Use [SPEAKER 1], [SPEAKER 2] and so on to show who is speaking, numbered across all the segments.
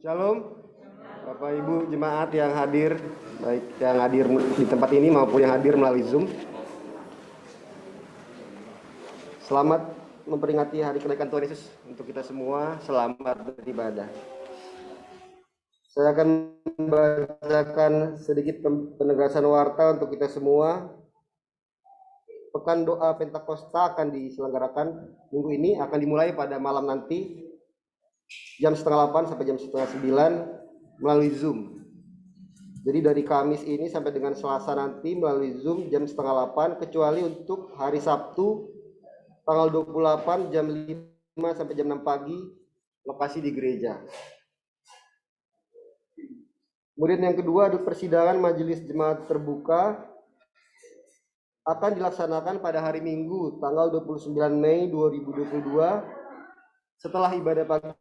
[SPEAKER 1] Shalom, Bapak Ibu jemaat yang hadir, baik yang hadir di tempat ini maupun yang hadir melalui Zoom. Selamat memperingati hari kenaikan Tuhan Yesus untuk kita semua. Selamat beribadah. Saya akan membacakan sedikit penegasan warta untuk kita semua. Pekan doa Pentakosta akan diselenggarakan minggu ini, akan dimulai pada malam nanti jam 7:30 sampai jam 8:30 melalui Zoom. Jadi dari Kamis ini sampai dengan Selasa nanti melalui Zoom jam 7:30, kecuali untuk hari Sabtu tanggal 28 jam 5 sampai jam 6 pagi, lokasi di gereja. Kemudian yang kedua, ada persidangan majelis jemaat terbuka akan dilaksanakan pada hari Minggu tanggal 29 Mei 2022 setelah ibadah pagi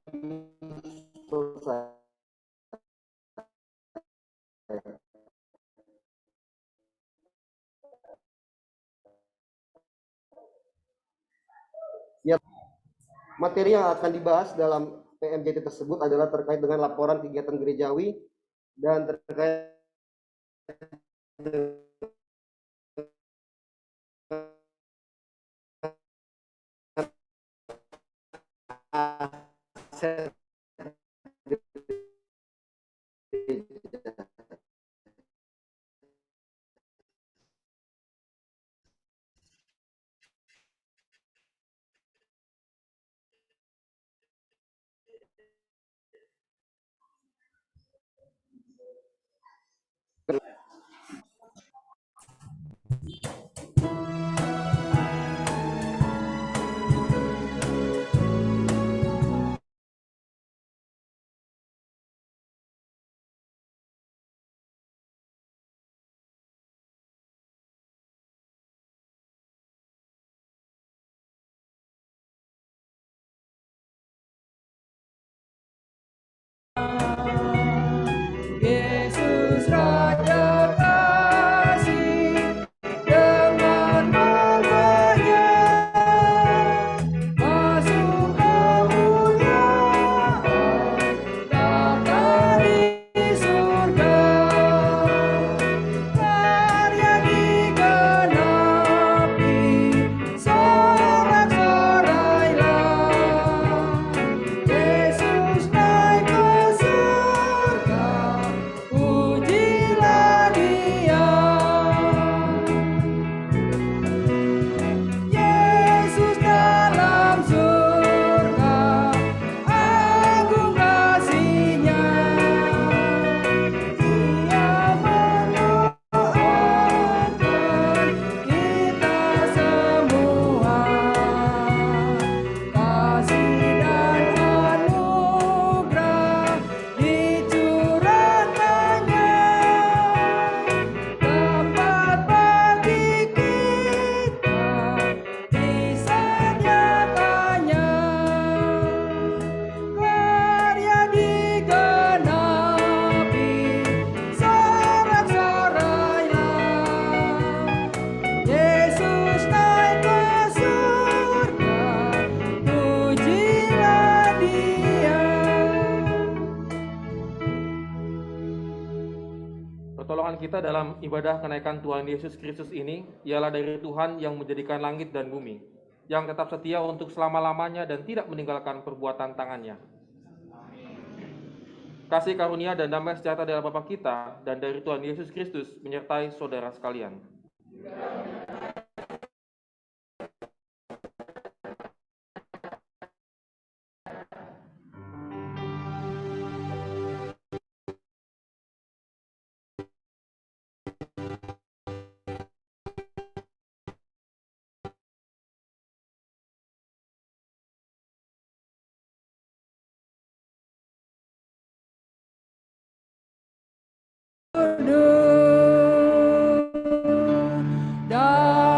[SPEAKER 1] selesai. Ya, materi yang akan dibahas dalam PMJT tersebut adalah terkait dengan laporan kegiatan gerejawi dan terkait aset
[SPEAKER 2] Yesus Raja kasih, dengan namanya masuk kemuliaan, datang di surga. Karya digenapi, sorak-sorailah. Yesus naik ke surga, pujilah Dia. Yesus dalam surga, agung kasih-Nya. Dia mendoakan kita semua. Kasih dan anugerah dicurahkannya, tempat bagi kita disediakannya. Karya digenapi, sorak-sorailah. Yesus naik ke surga, pujilah Dia.
[SPEAKER 3] Pertolongan kita dalam ibadah kenaikan Tuhan Yesus Kristus ini ialah dari Tuhan yang menjadikan langit dan bumi, yang tetap setia untuk selama-lamanya dan tidak meninggalkan perbuatan tangannya. Kasih karunia dan damai sejahtera dari Bapa kita dan dari Tuhan Yesus Kristus menyertai saudara sekalian.
[SPEAKER 2] Dan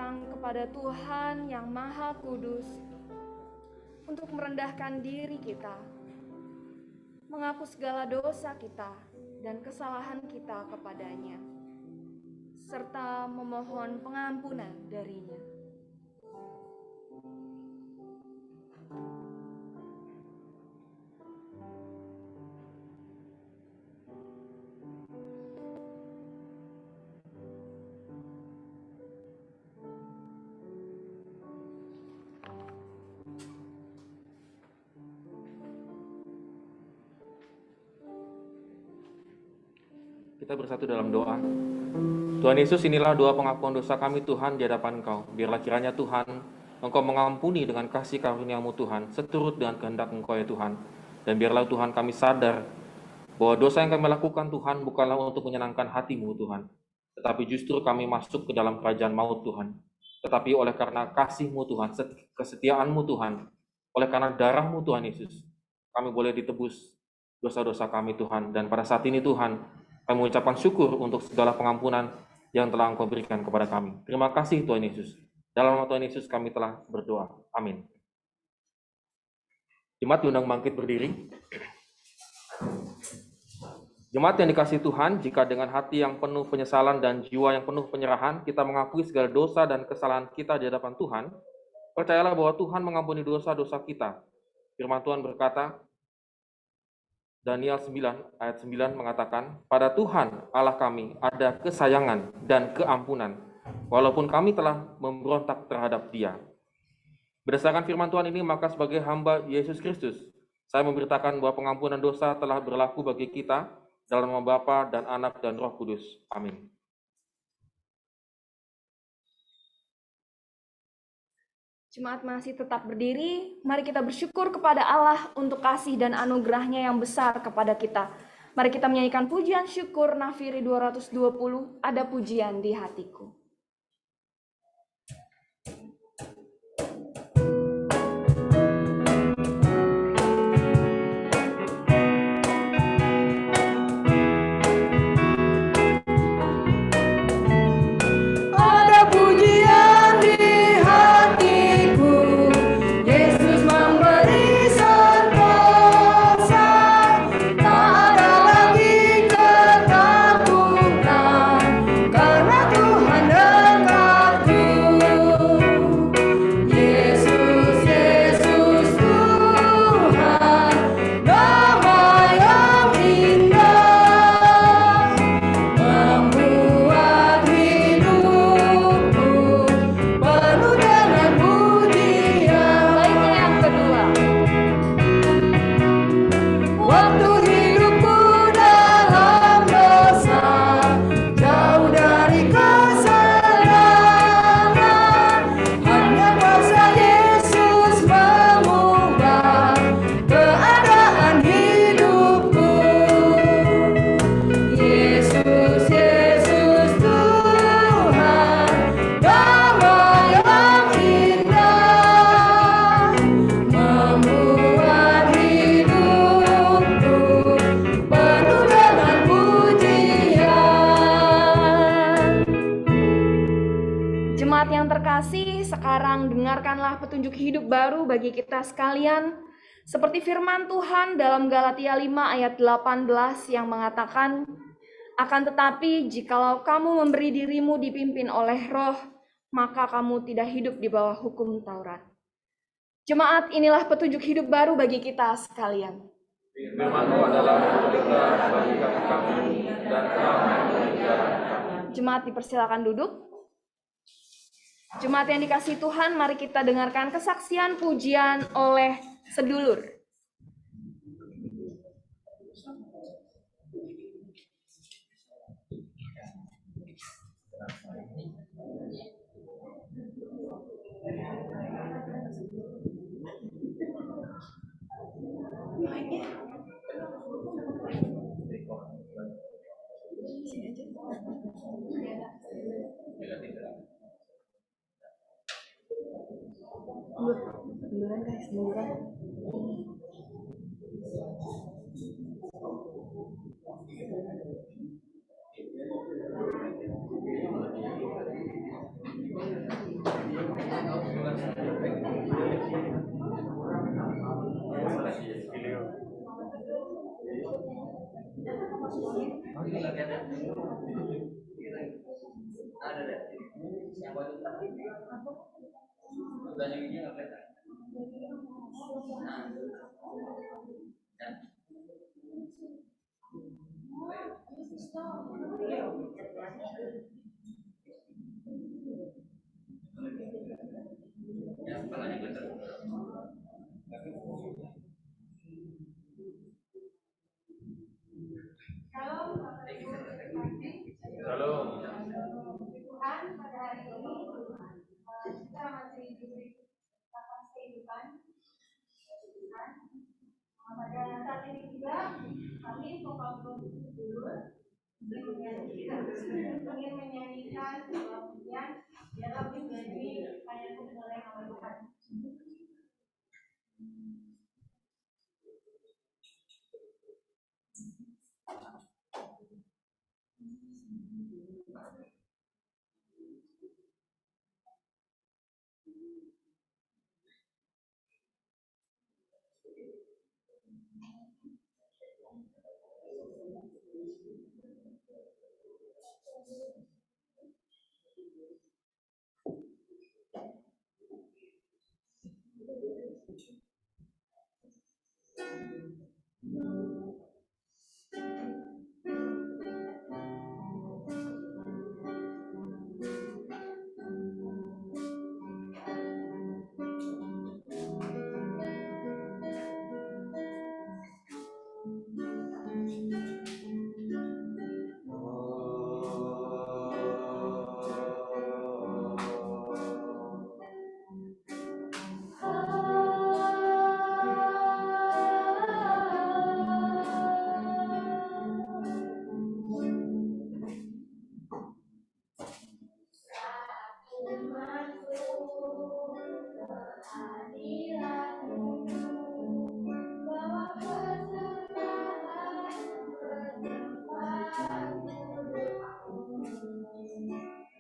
[SPEAKER 4] datang kepada Tuhan yang Maha Kudus untuk merendahkan diri kita, mengaku segala dosa kita dan kesalahan kita kepadanya, serta memohon pengampunan darinya.
[SPEAKER 3] Kita bersatu dalam doa. Tuhan Yesus, inilah doa pengakuan dosa kami Tuhan di hadapan Engkau. Biarlah kiranya Tuhan, Engkau mengampuni dengan kasih karunia-Mu Tuhan, seturut dengan kehendak Engkau ya Tuhan. Dan biarlah Tuhan kami sadar bahwa dosa yang kami lakukan Tuhan bukanlah untuk menyenangkan hati-Mu Tuhan, tetapi justru kami masuk ke dalam kerajaan maut Tuhan. Tetapi oleh karena kasih-Mu Tuhan, kesetiaan-Mu Tuhan, oleh karena darah-Mu Tuhan Yesus, kami boleh ditebus dosa-dosa kami Tuhan. Dan pada saat ini Tuhan, kami mengucapkan syukur untuk segala pengampunan yang telah Engkau berikan kepada kami. Terima kasih Tuhan Yesus. Dalam nama Tuhan Yesus kami telah berdoa. Amin. Jemaat diundang bangkit berdiri. Jemaat yang dikasihi Tuhan, jika dengan hati yang penuh penyesalan dan jiwa yang penuh penyerahan, kita mengakui segala dosa dan kesalahan kita di hadapan Tuhan, percayalah bahwa Tuhan mengampuni dosa-dosa kita. Firman Tuhan berkata, Daniel 9 ayat 9 mengatakan, pada Tuhan Allah kami ada kesayangan dan keampunan, walaupun kami telah memberontak terhadap Dia. Berdasarkan firman Tuhan ini, maka sebagai hamba Yesus Kristus, saya memberitakan bahwa pengampunan dosa telah berlaku bagi kita dalam nama Bapa dan Anak dan Roh Kudus. Amin.
[SPEAKER 4] Jemaat masih tetap berdiri, mari kita bersyukur kepada Allah untuk kasih dan anugerahnya yang besar kepada kita. Mari kita menyanyikan pujian syukur Nafiri 220, ada pujian di hatiku. Petunjuk hidup baru bagi kita sekalian, seperti firman Tuhan dalam Galatia 5 ayat 18 yang mengatakan, akan tetapi jikalau kamu memberi dirimu dipimpin oleh Roh, maka kamu tidak hidup di bawah hukum Taurat. Jemaat, inilah petunjuk hidup baru bagi kita sekalian.
[SPEAKER 3] Firman-Mu adalah petunjuk bagi kami dan terang bagi jalan kami.
[SPEAKER 4] Jemaat dipersilakan duduk. Jemaat yang dikasihi Tuhan, mari kita dengarkan kesaksian pujian oleh sedulur. Duluan guys, duluan. Tuhan, pada hari ini kita masih diberi kesempatan kehidupan. Tuhan, pada saat ini juga kami vokal dulu ingin menyanyikan sebuah pujian yang lebih menjadi kayak kemuliaan nama Tuhan.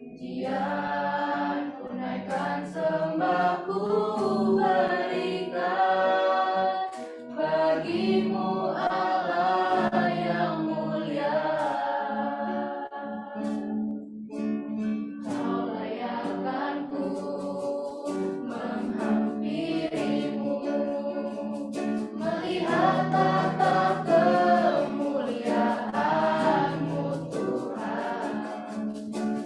[SPEAKER 4] Pujian ku naikkan sembahku berikan bagimu Allah yang mulia. Kau layakkanku menghampirimu, melihat tata kemuliaan-Mu Tuhan.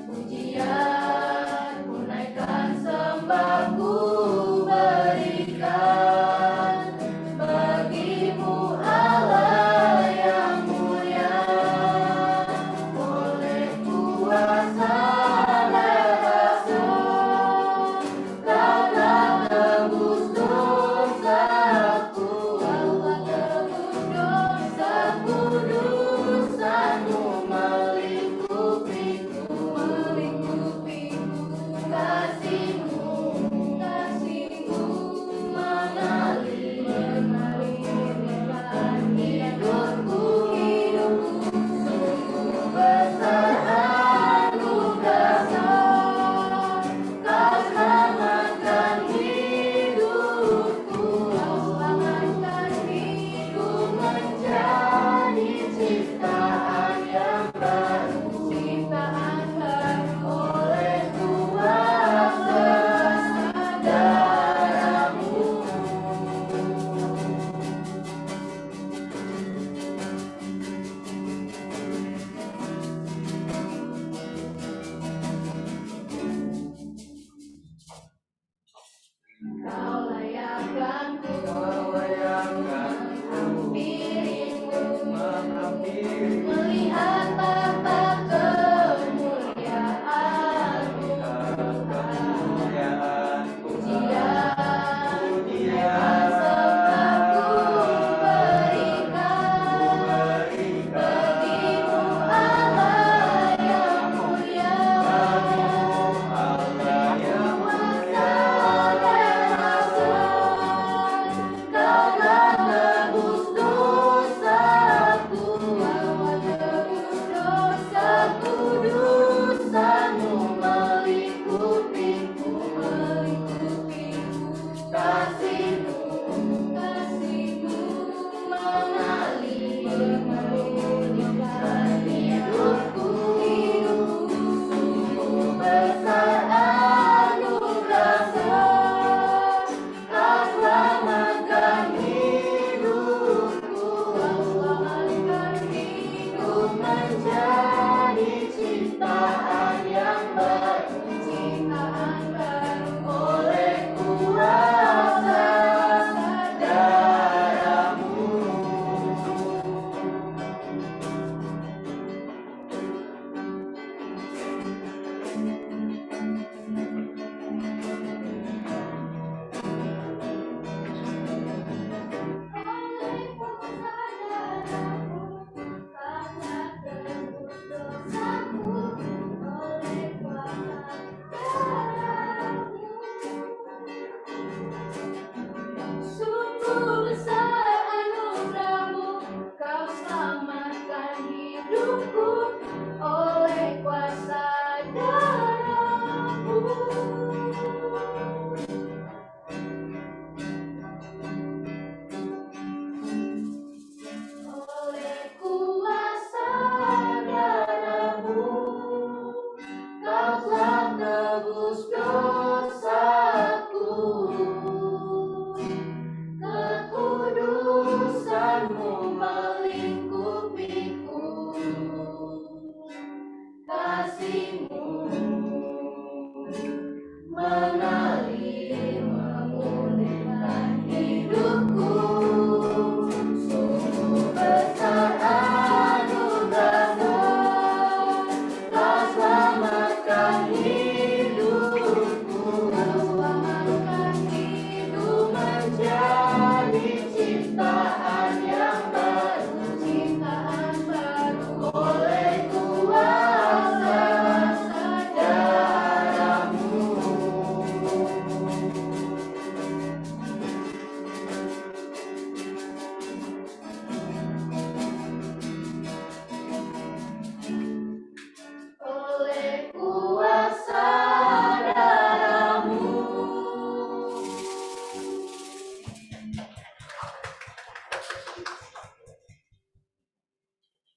[SPEAKER 4] Pujian ku naikkan sembahku berikan bagimu Allah yang mulia. Oleh kuasa darah-Mu Kau telah tebus dosaku, dosa-Mu melingkupiku, kasih-Mu mengalir dalam hidupku. Sungguh besar anugerah-Mu, Kau selamatkan hidupku, ku menjadi ciptaan yang baru, oleh kuasa darah-Mu. Kau layakkanku menghampirimu, melihat tata kemuliaan-Mu Tuhan. Pujian sembahku berikan bagimu Allah yang mulia. Kuasa darah-Mu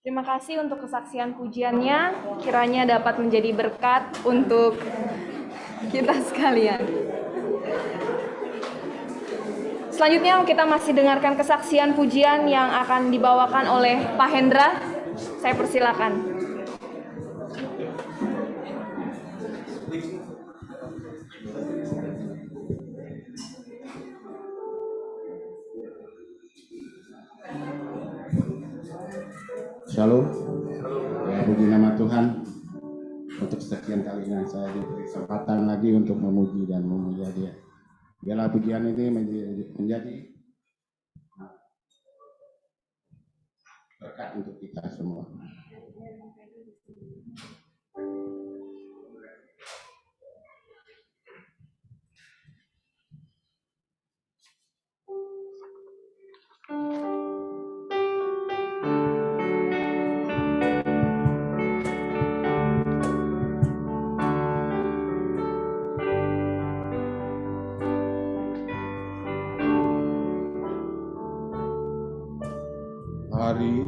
[SPEAKER 4] Terima kasih untuk kesaksian pujiannya, kiranya dapat menjadi berkat untuk kita sekalian. Selanjutnya kita masih dengarkan kesaksian pujian yang akan dibawakan oleh Pak Hendra. Saya persilakan.
[SPEAKER 5] Shalom. Ya, puji nama Tuhan. Untuk sekian kalinya saya diberi kesempatan lagi untuk memuji dan memuja Dia. Biarlah pujian ini menjadi berkat untuk kita semua. Hari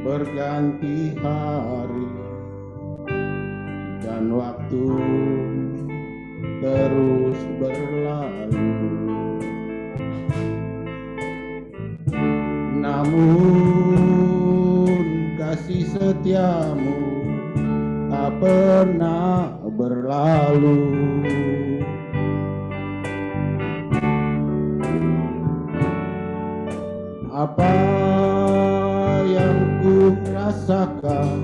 [SPEAKER 5] berganti hari dan waktu terus berlalu, namun kasih setiamu tak pernah berlalu. Apa yang ku rasakan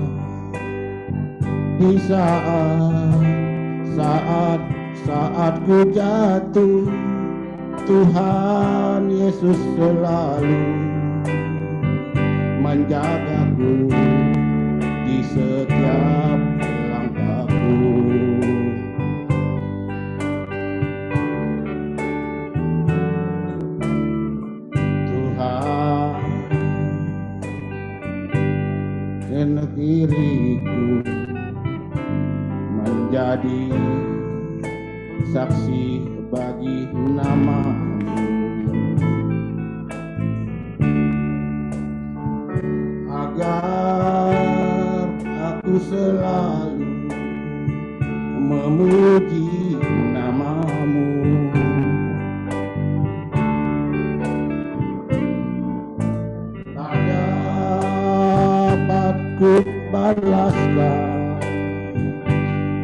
[SPEAKER 5] di saat ku jatuh, Tuhan Yesus selalu menjagaku di setiap langkahku. Negeriku menjadi saksi bagi nama-Mu, agar aku selalu memuji nama-Mu. Ku balaskan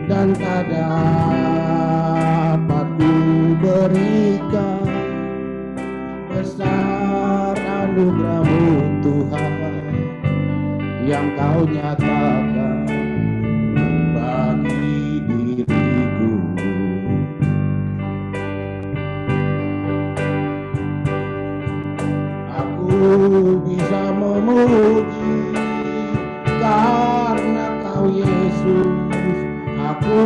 [SPEAKER 5] dan tak dapat ku berikan besar anugerah-Mu Tuhan yang Kau nyatakan bagi diriku. Aku bisa memuji karena Kau Yesus, aku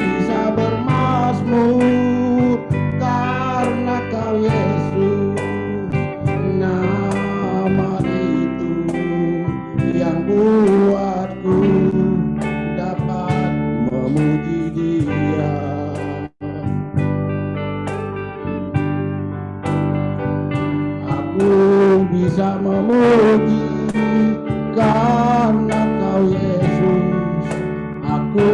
[SPEAKER 5] bisa bermazmur karena Kau Yesus. Nama itu yang buatku dapat memuji Dia. Aku bisa memuji karena Kau Yesus, aku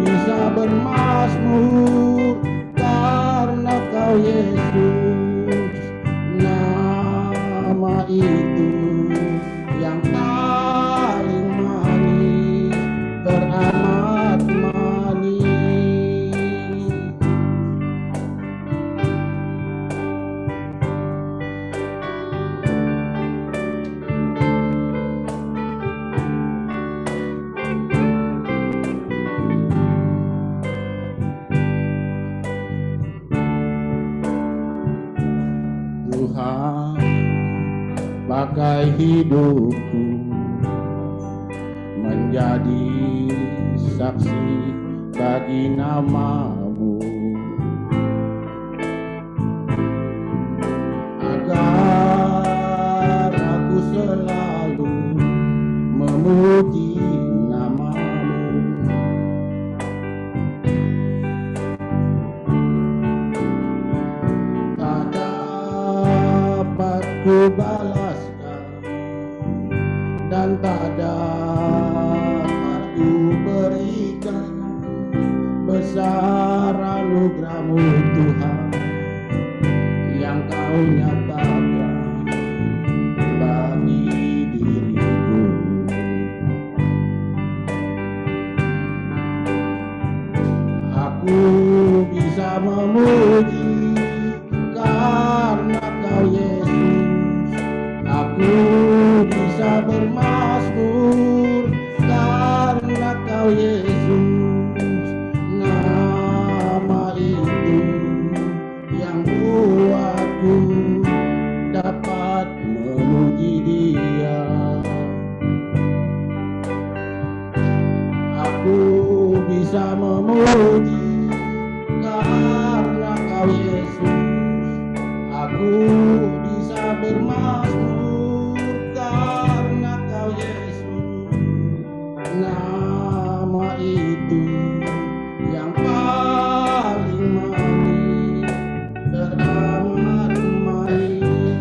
[SPEAKER 5] bisa bermazmur karena Kau Yesus. Nama itu yang paling manis, teramat manis. pakai hidupku menjadi saksi bagi nama-Mu, agar aku selalu memuji nama-Mu. Tak dapat ku balaskan dan tak dapat ku berikan besar anugerah-Mu Tuhan yang Kau nyatakan bagi diriku. Aku bisa memuji karena Kau Yesus. Aku bisa bermazmur karena Kau Yesus. Nama itu yang buatku dapat memuji Dia. Aku bisa memuji karena Kau Yesus. Aku bisa bermazmur karena Kau Yesus. Nama itu yang paling manis, teramat manis.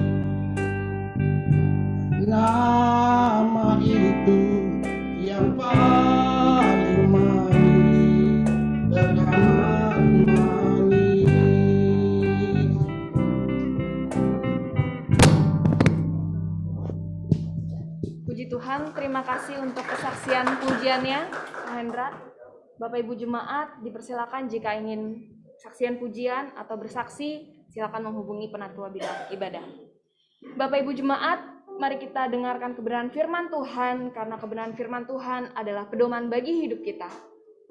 [SPEAKER 5] Nama itu yang paling manis, teramat manis.
[SPEAKER 4] Puji Tuhan, terima kasih untuk kesaksian pujiannya, Pak Hendra. Bapak Ibu Jemaat, dipersilakan jika ingin saksian pujian atau bersaksi, silakan menghubungi penatua bidang ibadah. Bapak Ibu Jemaat, mari kita dengarkan kebenaran firman Tuhan, karena kebenaran firman Tuhan adalah pedoman bagi hidup kita.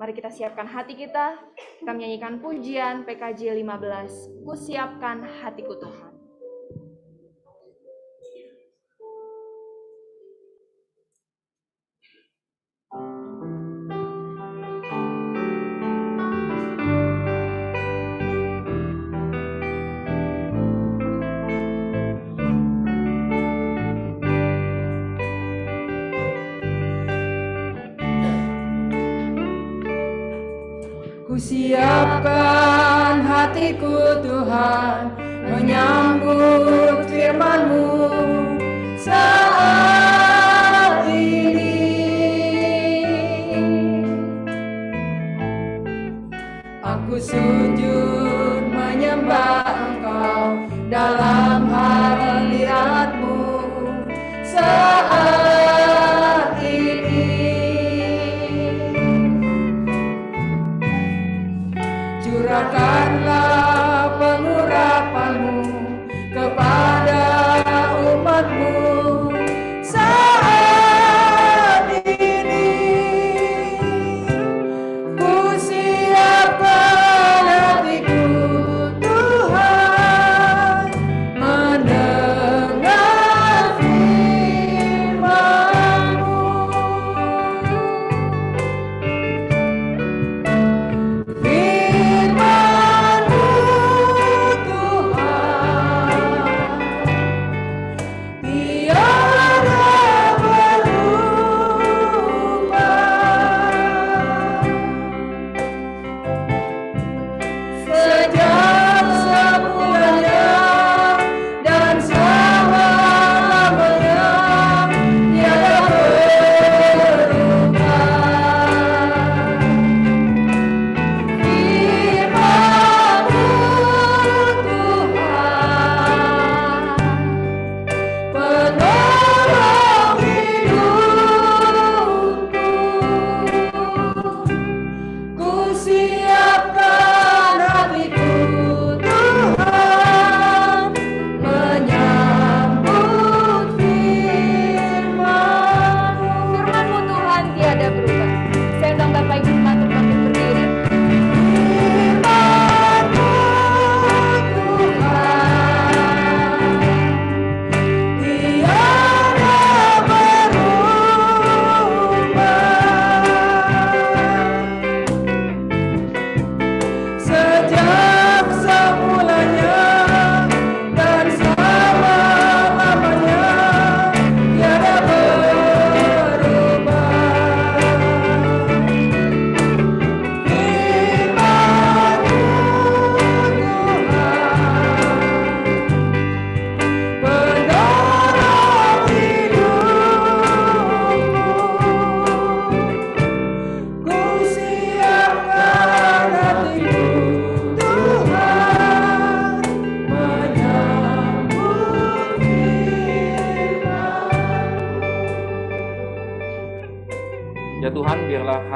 [SPEAKER 4] Mari kita siapkan hati kita menyanyikan pujian PKJ 15, Ku siapkan hatiku Tuhan.
[SPEAKER 2] Ku siapkan hatiku Tuhan, menyambut firman-Mu saat ini. Aku sujud menyembah Engkau dalam hadirat-Mu saat ini. Curahkanlah pengurapan-Mu kepada umat-Mu saat ini. Ku siapkan hatiku Tuhan, mendengar firman-Mu. Firman-Mu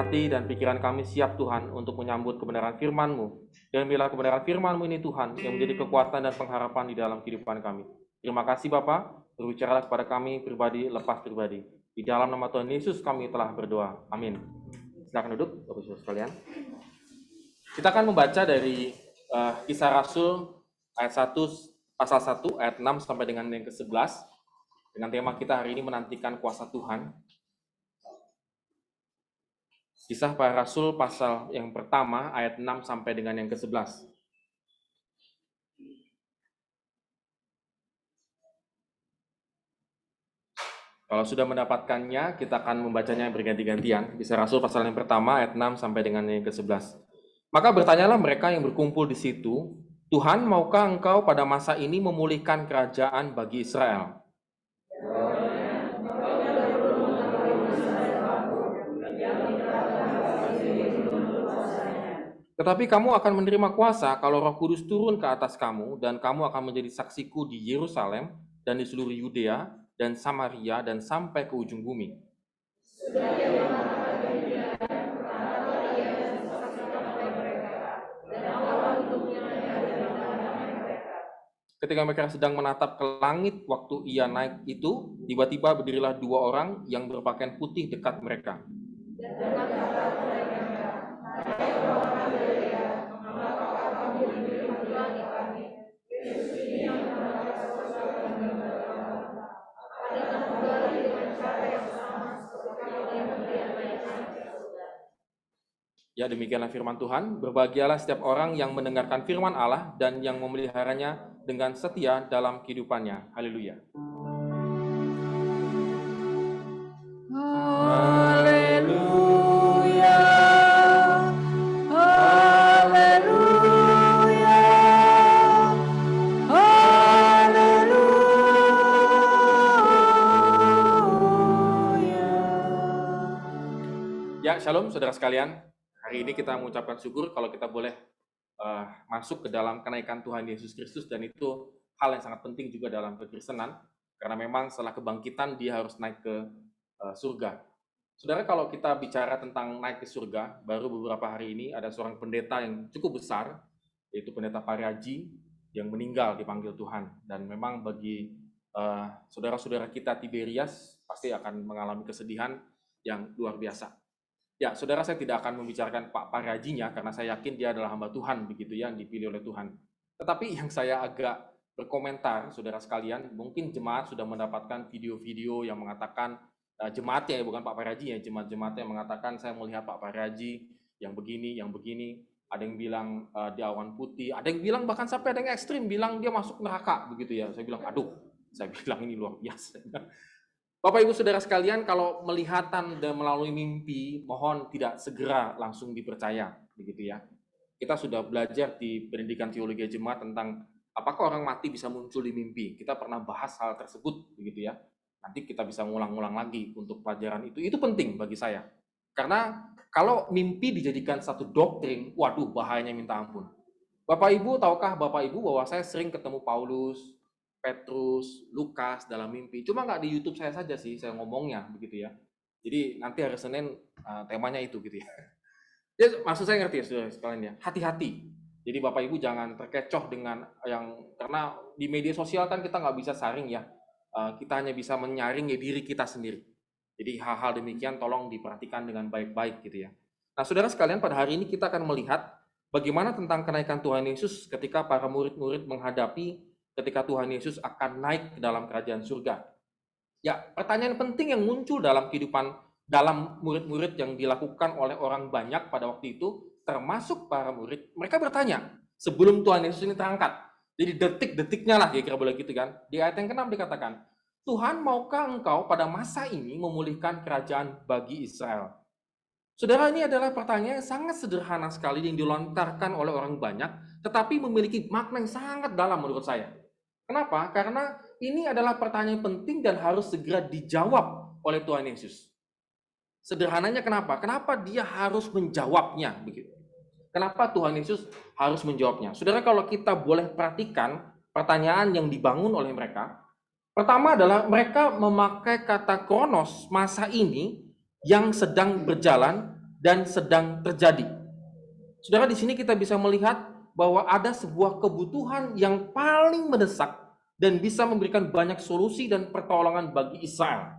[SPEAKER 3] hati dan pikiran kami siap Tuhan untuk menyambut kebenaran firman-Mu. Dan bila kebenaran firman-Mu ini Tuhan yang menjadi kekuatan dan pengharapan di dalam kehidupan kami. Terima kasih Bapa, berbicaralah kepada kami pribadi lepas pribadi. Di dalam nama Tuhan Yesus kami telah berdoa. Amin. Silakan duduk, Bapak Ibu sekalian. Kita akan membaca dari Kisah Rasul ayat 1 pasal 1 ayat 6 sampai dengan yang ke-11 dengan tema kita hari ini menantikan kuasa Tuhan. Kisah Para Rasul pasal yang pertama ayat 6 sampai dengan yang ke-11. Kalau sudah mendapatkannya, kita akan membacanya berganti-gantian. Kisah Rasul pasal yang pertama ayat 6 sampai dengan yang ke-11. Maka bertanyalah mereka yang berkumpul di situ, Tuhan, maukah Engkau pada masa ini memulihkan kerajaan bagi Israel? Tetapi kamu akan menerima kuasa kalau Roh Kudus turun ke atas kamu, dan kamu akan menjadi saksiku di Yerusalem dan di seluruh Yudea dan Samaria dan sampai ke ujung bumi. Ketika mereka sedang menatap ke langit waktu ia naik itu, tiba-tiba berdirilah dua orang yang berpakaian putih dekat mereka. Ya, demikianlah firman Tuhan. Berbahagialah setiap orang yang mendengarkan firman Allah dan yang memeliharanya dengan setia dalam kehidupannya. Haleluya.
[SPEAKER 2] Haleluya. Haleluya. Haleluya.
[SPEAKER 3] Ya, shalom saudara sekalian. Hari ini kita mengucapkan syukur kalau kita boleh masuk ke dalam kenaikan Tuhan Yesus Kristus, dan itu hal yang sangat penting juga dalam kekristenan, karena memang setelah kebangkitan dia harus naik ke surga. Saudara, kalau kita bicara tentang naik ke surga, baru beberapa hari ini ada seorang pendeta yang cukup besar, yaitu pendeta Pariaji, yang meninggal dipanggil Tuhan. Dan memang bagi saudara-saudara kita Tiberias pasti akan mengalami kesedihan yang luar biasa. Ya, saudara, saya tidak akan membicarakan Pak Pariajinya karena saya yakin dia adalah hamba Tuhan, begitu ya, yang dipilih oleh Tuhan. Tetapi yang saya agak berkomentar, saudara sekalian, mungkin jemaat sudah mendapatkan video-video yang mengatakan, jemaatnya ya, bukan Pak Pariaji ya, jemaat-jemaatnya yang mengatakan saya melihat Pak Pariaji yang begini, ada yang bilang di awan putih, ada yang bilang bahkan sampai ada yang ekstrim, bilang dia masuk neraka, begitu ya. Saya bilang, aduh, saya bilang ini luar biasa. Bapak Ibu Saudara sekalian, kalau melihatan dan melalui mimpi, mohon tidak segera langsung dipercaya, begitu ya. Kita sudah belajar di pendidikan teologi jemaat tentang apakah orang mati bisa muncul di mimpi. Kita pernah bahas hal tersebut, begitu ya. Nanti kita bisa ngulang-ngulang lagi untuk pelajaran itu. Itu penting bagi saya. Karena kalau mimpi dijadikan satu doktrin, waduh, bahayanya minta ampun. Bapak Ibu, tahukah Bapak Ibu bahwa saya sering ketemu Paulus, Petrus, Lukas dalam mimpi. Cuma nggak di YouTube saya saja sih, saya ngomongnya begitu ya. Jadi nanti hari Senin temanya itu gitu ya. Ya, maksud saya ngerti ya saudara sekalian ya. Hati-hati. Jadi Bapak Ibu jangan terkecoh dengan yang, karena di media sosial kan kita nggak bisa saring ya. Kita hanya bisa menyaring ya diri kita sendiri. Jadi hal-hal demikian tolong diperhatikan dengan baik-baik gitu ya. Nah saudara sekalian, pada hari ini kita akan melihat bagaimana tentang kenaikan Tuhan Yesus ketika para murid-murid menghadapi ketika Tuhan Yesus akan naik ke dalam kerajaan surga. Ya, pertanyaan penting yang muncul dalam kehidupan dalam murid-murid yang dilakukan oleh orang banyak pada waktu itu, termasuk para murid, mereka bertanya sebelum Tuhan Yesus ini terangkat. Jadi detik-detiknya lah, kira-kira boleh gitu kan. Di ayat yang ke-6 dikatakan, Tuhan, maukah Engkau pada masa ini memulihkan kerajaan bagi Israel? Saudara, ini adalah pertanyaan yang sangat sederhana sekali yang dilontarkan oleh orang banyak, tetapi memiliki makna yang sangat dalam menurut saya. Kenapa? Karena ini adalah pertanyaan penting dan harus segera dijawab oleh Tuhan Yesus. Sederhananya kenapa? Kenapa dia harus menjawabnya begitu? Kenapa Tuhan Yesus harus menjawabnya? Saudara, kalau kita boleh perhatikan pertanyaan yang dibangun oleh mereka, pertama adalah mereka memakai kata kronos, masa ini yang sedang berjalan, dan sedang terjadi. Saudara, di sini kita bisa melihat bahwa ada sebuah kebutuhan yang paling mendesak dan bisa memberikan banyak solusi dan pertolongan bagi Israel.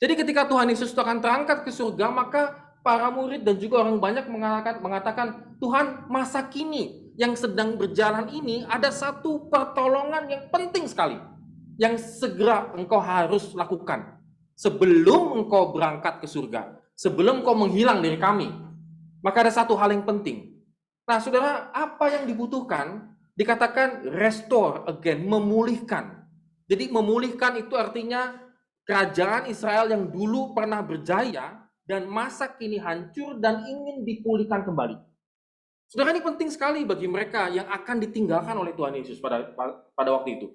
[SPEAKER 3] Jadi ketika Tuhan Yesus itu akan terangkat ke surga, maka para murid dan juga orang banyak mengatakan, Tuhan, masa kini yang sedang berjalan ini ada satu pertolongan yang penting sekali, yang segera engkau harus lakukan sebelum engkau berangkat ke surga, sebelum engkau menghilang dari kami. Maka ada satu hal yang penting. Nah, saudara, apa yang dibutuhkan? Dikatakan restore again, memulihkan. Jadi memulihkan itu artinya kerajaan Israel yang dulu pernah berjaya dan masa kini hancur dan ingin dipulihkan kembali. Saudara, ini penting sekali bagi mereka yang akan ditinggalkan oleh Tuhan Yesus pada waktu itu.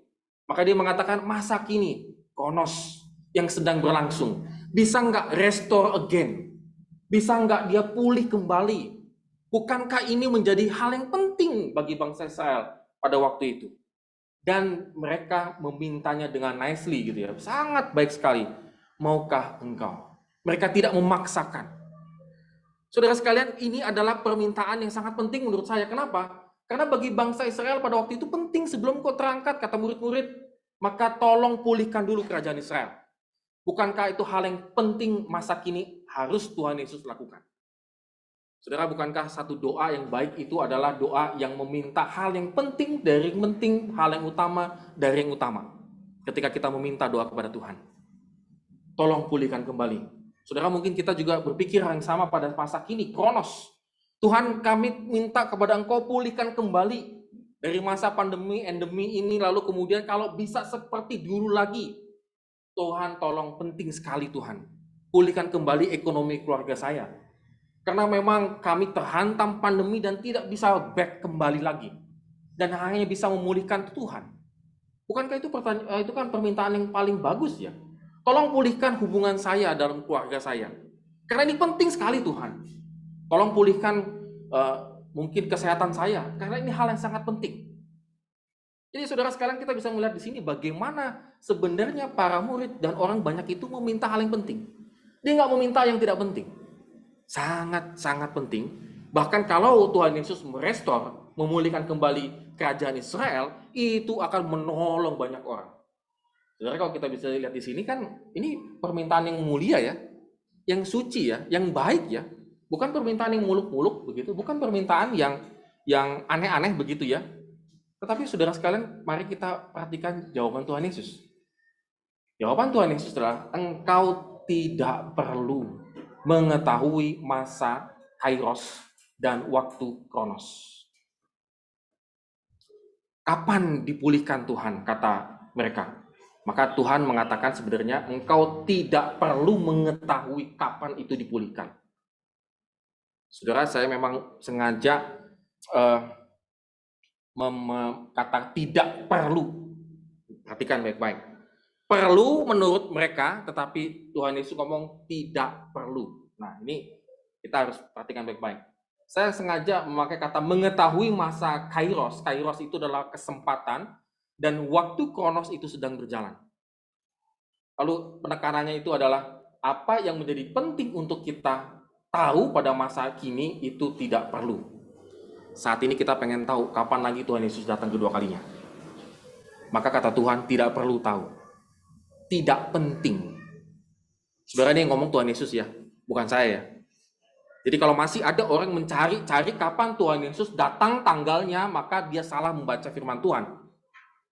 [SPEAKER 3] Maka dia mengatakan masa kini, kronos yang sedang berlangsung. Bisa nggak restore again? Bisa nggak dia pulih kembali? Bukankah ini menjadi hal yang penting bagi bangsa Israel pada waktu itu? Dan mereka memintanya dengan nicely gitu ya. Sangat baik sekali. Maukah engkau? Mereka tidak memaksakan. Saudara sekalian, ini adalah permintaan yang sangat penting menurut saya. Kenapa? Karena bagi bangsa Israel pada waktu itu penting sebelum kau terangkat, kata murid-murid, maka tolong pulihkan dulu kerajaan Israel. Bukankah itu hal yang penting masa kini harus Tuhan Yesus lakukan? Saudara, bukankah satu doa yang baik itu adalah doa yang meminta hal yang penting dari yang penting, hal yang utama dari yang utama. Ketika kita meminta doa kepada Tuhan, tolong pulihkan kembali. Saudara, mungkin kita juga berpikir yang sama pada masa kini, kronos. Tuhan, kami minta kepada Engkau pulihkan kembali dari masa pandemi, endemi ini, lalu kemudian kalau bisa seperti dulu lagi. Tuhan, tolong, penting sekali Tuhan. Pulihkan kembali ekonomi keluarga saya. Karena memang kami terhantam pandemi dan tidak bisa back kembali lagi. Dan hanya bisa memulihkan Tuhan. Bukankah itu kan permintaan yang paling bagus ya? Tolong pulihkan hubungan saya dalam keluarga saya. Karena ini penting sekali Tuhan. Tolong pulihkan mungkin kesehatan saya. Karena ini hal yang sangat penting. Jadi saudara sekalian, kita bisa melihat di sini bagaimana sebenarnya para murid dan orang banyak itu meminta hal yang penting. Dia nggak meminta yang tidak penting. Sangat-sangat penting. Bahkan kalau Tuhan Yesus merestore, memulihkan kembali kerajaan Israel, itu akan menolong banyak orang. Saudara, kalau kita bisa lihat di sini kan, ini permintaan yang mulia ya, yang suci ya, yang baik ya. Bukan permintaan yang muluk-muluk begitu, bukan permintaan yang aneh-aneh begitu ya. Tetapi saudara sekalian, mari kita perhatikan jawaban Tuhan Yesus. Jawaban Tuhan Yesus adalah, engkau tidak perlu mengetahui masa kairos dan waktu kronos. Kapan dipulihkan Tuhan, kata mereka. Maka Tuhan mengatakan sebenarnya engkau tidak perlu mengetahui kapan itu dipulihkan. Saudara, saya memang sengaja kata tidak perlu. Perhatikan baik-baik. Perlu menurut mereka, tetapi Tuhan Yesus ngomong tidak perlu. Nah, ini kita harus perhatikan baik-baik. Saya sengaja memakai kata mengetahui masa kairos. Kairos itu adalah kesempatan dan waktu kronos itu sedang berjalan. Lalu penekanannya itu adalah apa yang menjadi penting untuk kita tahu pada masa kini itu tidak perlu. Saat ini kita pengen tahu kapan lagi Tuhan Yesus datang kedua kalinya. Maka kata Tuhan tidak perlu tahu. Tidak penting. Saudara, ini yang ngomong Tuhan Yesus ya, bukan saya ya. Jadi kalau masih ada orang mencari-cari kapan Tuhan Yesus datang tanggalnya, maka dia salah membaca firman Tuhan.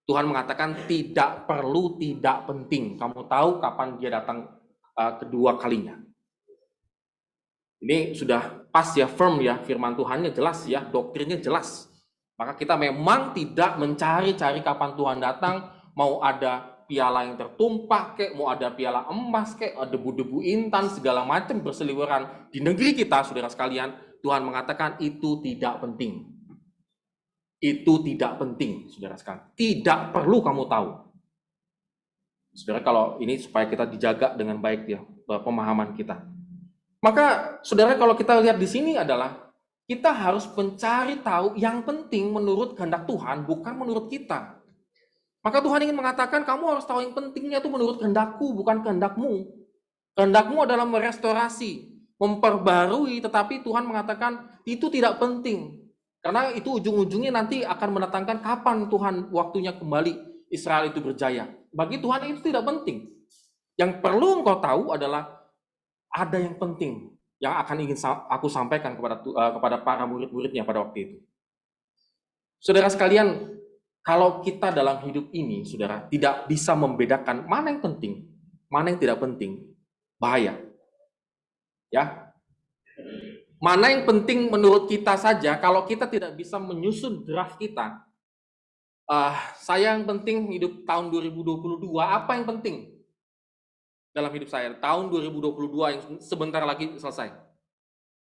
[SPEAKER 3] Tuhan mengatakan tidak perlu, tidak penting. Kamu tahu kapan dia datang kedua kalinya. Ini sudah pas ya, firm ya, firman Tuhannya jelas ya, doktrinnya jelas. Maka kita memang tidak mencari-cari kapan Tuhan datang, mau ada piala yang tertumpah kek, mau ada piala emas kek, debu-debu intan segala macam berseliweran di negeri kita, saudara sekalian. Tuhan mengatakan itu tidak penting. Itu tidak penting, saudara sekalian. Tidak perlu kamu tahu. Saudara, kalau ini supaya kita dijaga dengan baik ya pemahaman kita. Maka saudara, kalau kita lihat di sini adalah kita harus mencari tahu yang penting menurut kehendak Tuhan, bukan menurut kita. Maka Tuhan ingin mengatakan, kamu harus tahu yang pentingnya itu menurut kehendakku, bukan kehendakmu. Kehendakmu adalah merestorasi, memperbarui, tetapi Tuhan mengatakan itu tidak penting. Karena itu ujung-ujungnya nanti akan mendatangkan kapan Tuhan waktunya kembali Israel itu berjaya. Bagi Tuhan itu tidak penting. Yang perlu engkau tahu adalah ada yang penting yang akan ingin aku sampaikan kepada para murid-muridnya pada waktu itu. Saudara sekalian, kalau kita dalam hidup ini, saudara, tidak bisa membedakan mana yang penting, mana yang tidak penting, bahaya. Ya, mana yang penting menurut kita saja, kalau kita tidak bisa menyusun draft kita, saya yang penting hidup tahun 2022, apa yang penting dalam hidup saya? Tahun 2022 yang sebentar lagi selesai.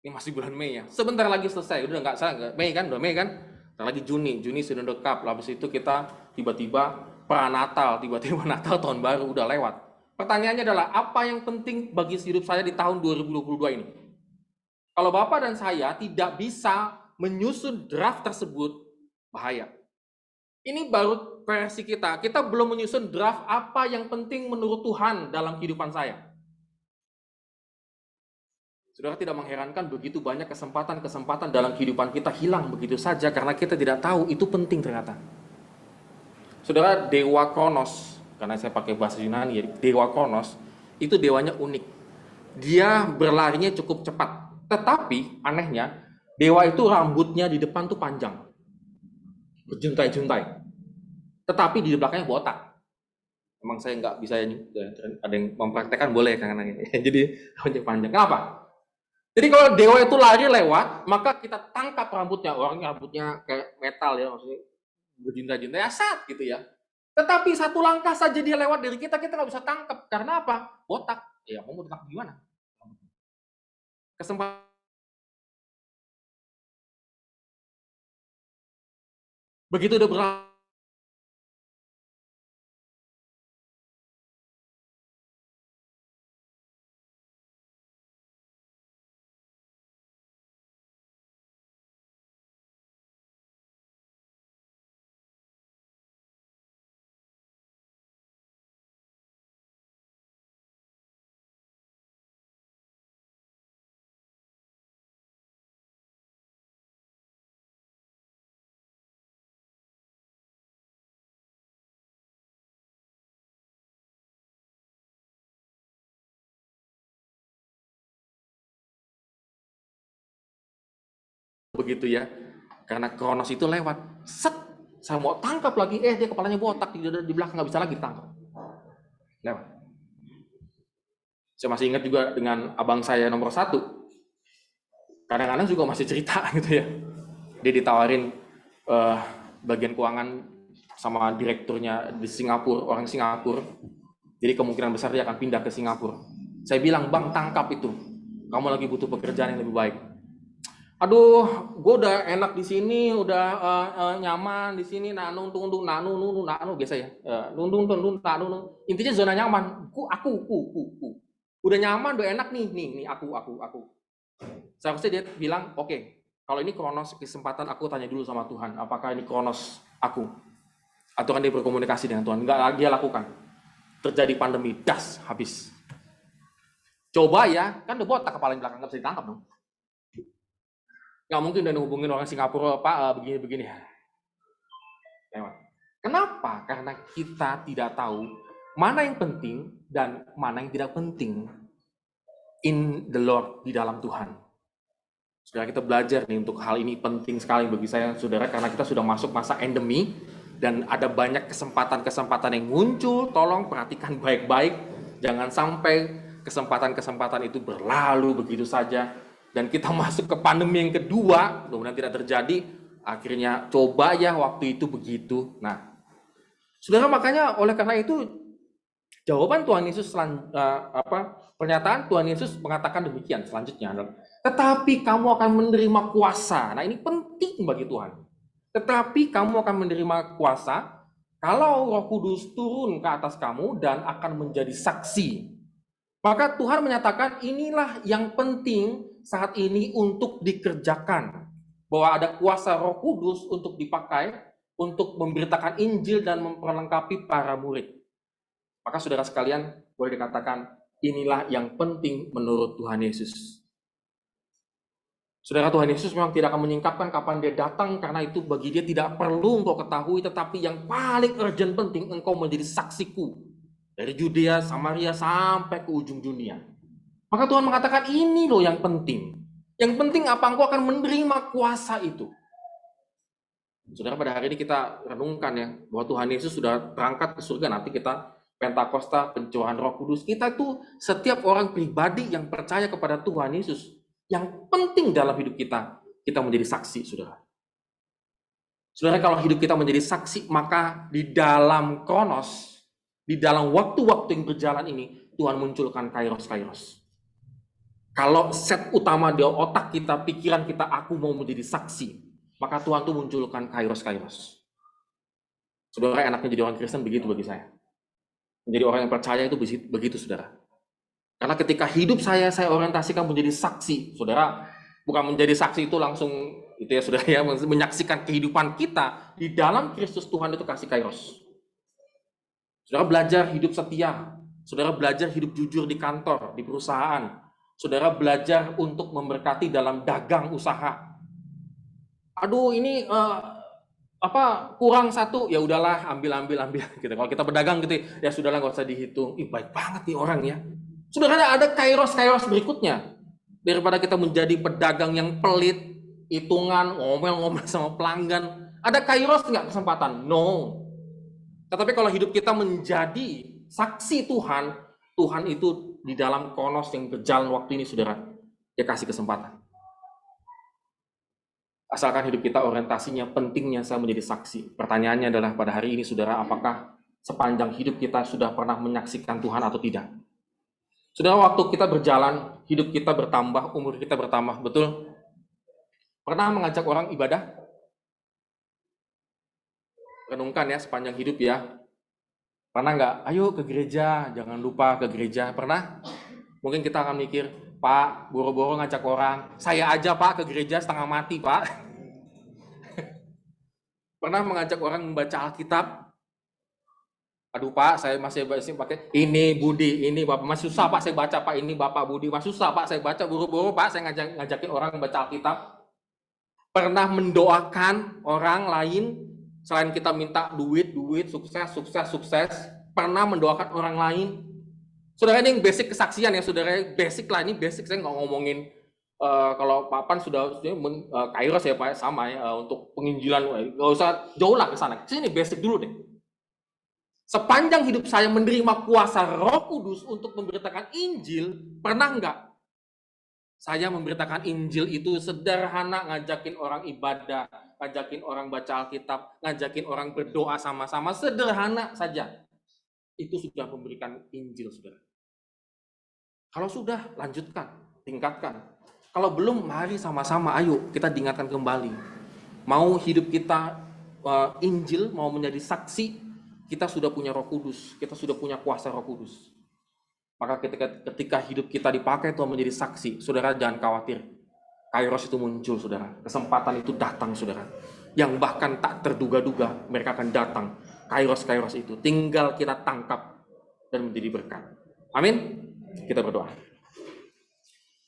[SPEAKER 3] Ini masih bulan Mei ya, sebentar lagi selesai, udah nggak Mei kan, udah Mei kan? Lagi Juni sudah dekat, habis itu kita tiba-tiba pra-Natal, tiba-tiba Natal tahun baru udah lewat. Pertanyaannya adalah, apa yang penting bagi hidup saya di tahun 2022 ini? Kalau Bapak dan saya tidak bisa menyusun draft tersebut, bahaya. Ini baru versi kita. Kita belum menyusun draft apa yang penting menurut Tuhan dalam kehidupan saya. Saudara, tidak mengherankan begitu banyak kesempatan-kesempatan dalam kehidupan kita hilang begitu saja karena kita tidak tahu itu penting ternyata. Saudara, dewa Kronos, karena saya pakai bahasa Yunani ya, dewa Kronos itu dewanya unik. Dia berlarinya cukup cepat, tetapi anehnya dewa itu rambutnya di depan tuh panjang, berjuntai-juntai, tetapi di belakangnya botak. Emang saya nggak bisa, ada yang mempraktekkan boleh karena jadi rambutnya panjang. Kenapa? Jadi kalau dewa itu lari lewat, maka kita tangkap rambutnya. Orangnya rambutnya kayak metal ya, maksudnya berjuntai-juntai, asat gitu ya. Tetapi satu langkah saja dia lewat dari kita nggak bisa tangkap. Karena apa? Botak. Ya, mau tangkap gimana? Kesempatan. Begitu udah berlalu. Begitu ya, karena Kronos itu lewat, set, saya mau tangkap lagi, dia kepalanya botak, di belakang nggak bisa lagi ditangkap, lewat. Saya masih ingat juga dengan abang saya nomor 1, kadang-kadang juga masih cerita gitu ya, dia ditawarin bagian keuangan sama direkturnya di Singapura, orang Singapura, jadi kemungkinan besar dia akan pindah ke Singapura. Saya bilang, bang, tangkap itu, kamu lagi butuh pekerjaan yang lebih baik. Aduh, gue udah enak di sini, udah nyaman di sini, nanu biasa ya, intinya zona nyaman. Aku, udah nyaman, udah enak nih, aku. Seharusnya dia bilang, oke, kalau ini Kronos kesempatan, aku tanya dulu sama Tuhan, apakah ini Kronos aku? Atau kan dia berkomunikasi dengan Tuhan? Enggak, dia lakukan. Terjadi pandemi, das, habis. Coba ya, kan udah botak kepala yang belakang, nggak bisa ditangkap dong. Nggak mungkin udah hubungin orang Singapura, Pak, begini. Lewat. Kenapa? Karena kita tidak tahu mana yang penting dan mana yang tidak penting in the Lord, di dalam Tuhan. Saudara, kita belajar nih untuk hal ini penting sekali bagi saya, saudara, karena kita sudah masuk masa endemi dan ada banyak kesempatan-kesempatan yang muncul. Tolong perhatikan baik-baik, jangan sampai kesempatan-kesempatan itu berlalu begitu saja. Dan kita masuk ke pandemi yang kedua, mudah-mudahan tidak terjadi, akhirnya coba ya waktu itu begitu. Nah, saudara, makanya oleh karena itu, jawaban Tuhan Yesus, pernyataan Tuhan Yesus mengatakan demikian selanjutnya, tetapi kamu akan menerima kuasa. Nah, ini penting bagi Tuhan. Tetapi kamu akan menerima kuasa kalau Roh Kudus turun ke atas kamu dan akan menjadi saksi. Maka Tuhan menyatakan inilah yang penting saat ini untuk dikerjakan. Bahwa ada kuasa Roh Kudus untuk dipakai untuk memberitakan Injil dan memperlengkapi para murid. Maka saudara sekalian, boleh dikatakan inilah yang penting menurut Tuhan Yesus. Saudara, Tuhan Yesus memang tidak akan menyingkapkan kapan dia datang, karena itu bagi dia tidak perlu engkau ketahui, tetapi yang paling urgent penting, engkau menjadi saksiku dari Yudea, Samaria sampai ke ujung dunia. Maka Tuhan mengatakan ini loh yang penting. Yang penting apa? Engkau akan menerima kuasa itu. Saudara, pada hari ini kita renungkan ya, bahwa Tuhan Yesus sudah berangkat ke surga, nanti kita Pentakosta, pencurahan Roh Kudus. Kita tuh setiap orang pribadi yang percaya kepada Tuhan Yesus, yang penting dalam hidup kita menjadi saksi, saudara. Saudara, kalau hidup kita menjadi saksi, maka di dalam kronos, di dalam waktu-waktu yang berjalan ini, Tuhan munculkan kairos-kairos. Kalau set utama di otak kita, pikiran kita, aku mau menjadi saksi, maka Tuhan tuh munculkan kairos-kairos. Saudara, enaknya jadi orang Kristen begitu bagi saya. Menjadi orang yang percaya itu begitu, saudara. Karena ketika hidup saya orientasikan menjadi saksi, saudara. Bukan menjadi saksi itu langsung, itu ya saudara ya, menyaksikan kehidupan kita di dalam Kristus. Tuhan itu kasih kairos. Saudara belajar hidup setia. Saudara belajar hidup jujur di kantor, di perusahaan. Saudara belajar untuk memberkati dalam dagang usaha. Aduh, ini kurang satu, ya udahlah, ambil gitu. Kalau kita berdagang gitu ya sudahlah, nggak usah dihitung. Ih, baik banget nih orang ya. Saudara, ada kairos berikutnya. Daripada kita menjadi pedagang yang pelit, hitungan, ngomel-ngomel sama pelanggan, ada kairos nggak kesempatan? No. Tetapi kalau hidup kita menjadi saksi Tuhan, Tuhan itu di dalam kronos yang berjalan waktu ini, saudara, dia kasih kesempatan. Asalkan hidup kita orientasinya pentingnya saya menjadi saksi. Pertanyaannya adalah pada hari ini, saudara, apakah sepanjang hidup kita sudah pernah menyaksikan Tuhan atau tidak? Saudara, waktu kita berjalan, hidup kita bertambah, umur kita bertambah, betul? Pernah mengajak orang ibadah? Renungkan ya sepanjang hidup ya. Pernah nggak? Ayo ke gereja, jangan lupa ke gereja. Pernah? Mungkin kita akan mikir, Pak, boro-boro ngajak orang. Saya aja Pak ke gereja setengah mati Pak. Pernah mengajak orang membaca Alkitab? Aduh Pak, saya masih pakai ini Budi, ini Bapak, masih susah Pak saya baca Pak, ini Bapak Budi, masih susah Pak saya baca, buru-buru Pak saya ngajakin orang membaca Alkitab. Pernah mendoakan orang lain selain kita minta duit, sukses, pernah mendoakan orang lain? Saudara, ini yang basic kesaksian ya saudara, basic lah, ini basic, saya nggak ngomongin kalau papan sudah kairos ya Pak, sama ya untuk penginjilan, nggak usah jauh lah ke sana. Ini basic dulu deh. Sepanjang hidup saya menerima kuasa Roh Kudus untuk memberitakan Injil, pernah nggak saya memberitakan Injil itu sederhana, ngajakin orang ibadah, ngajakin orang baca Alkitab, ngajakin orang berdoa sama-sama, sederhana saja. Itu sudah memberikan Injil, saudara. Kalau sudah, lanjutkan, tingkatkan. Kalau belum, mari sama-sama, ayo kita diingatkan kembali. Mau hidup kita Injil, mau menjadi saksi, kita sudah punya Roh Kudus, kita sudah punya kuasa Roh Kudus. Maka ketika hidup kita dipakai Tuhan menjadi saksi, saudara jangan khawatir. Kairos itu muncul, saudara. Kesempatan itu datang, saudara. Yang bahkan tak terduga-duga, mereka akan datang. Kairos itu. Tinggal kita tangkap dan menjadi berkat. Amin. Kita berdoa.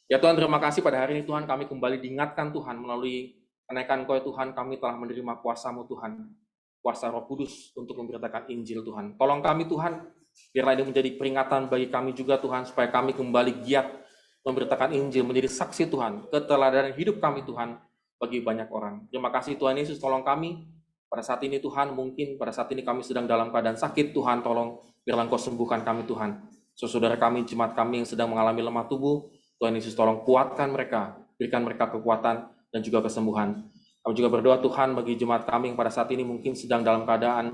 [SPEAKER 3] Ya Tuhan, terima kasih pada hari ini Tuhan, kami kembali diingatkan Tuhan melalui kenaikan Kau Tuhan, kami telah menerima kuasa-Mu Tuhan. Kuasa Roh Kudus untuk memberitakan Injil Tuhan. Tolong kami Tuhan, biarlah ini menjadi peringatan bagi kami juga Tuhan, supaya kami kembali giat memberitakan Injil, menjadi saksi Tuhan, keteladanan hidup kami Tuhan, bagi banyak orang. Terima kasih Tuhan Yesus, tolong kami, pada saat ini Tuhan, mungkin pada saat ini kami sedang dalam keadaan sakit, Tuhan tolong, biarlah Engkau sembuhkan kami Tuhan. Saudara kami, jemaat kami yang sedang mengalami lemah tubuh, Tuhan Yesus tolong kuatkan mereka, berikan mereka kekuatan dan juga kesembuhan. Kami juga berdoa Tuhan bagi jemaat kami yang pada saat ini mungkin sedang dalam keadaan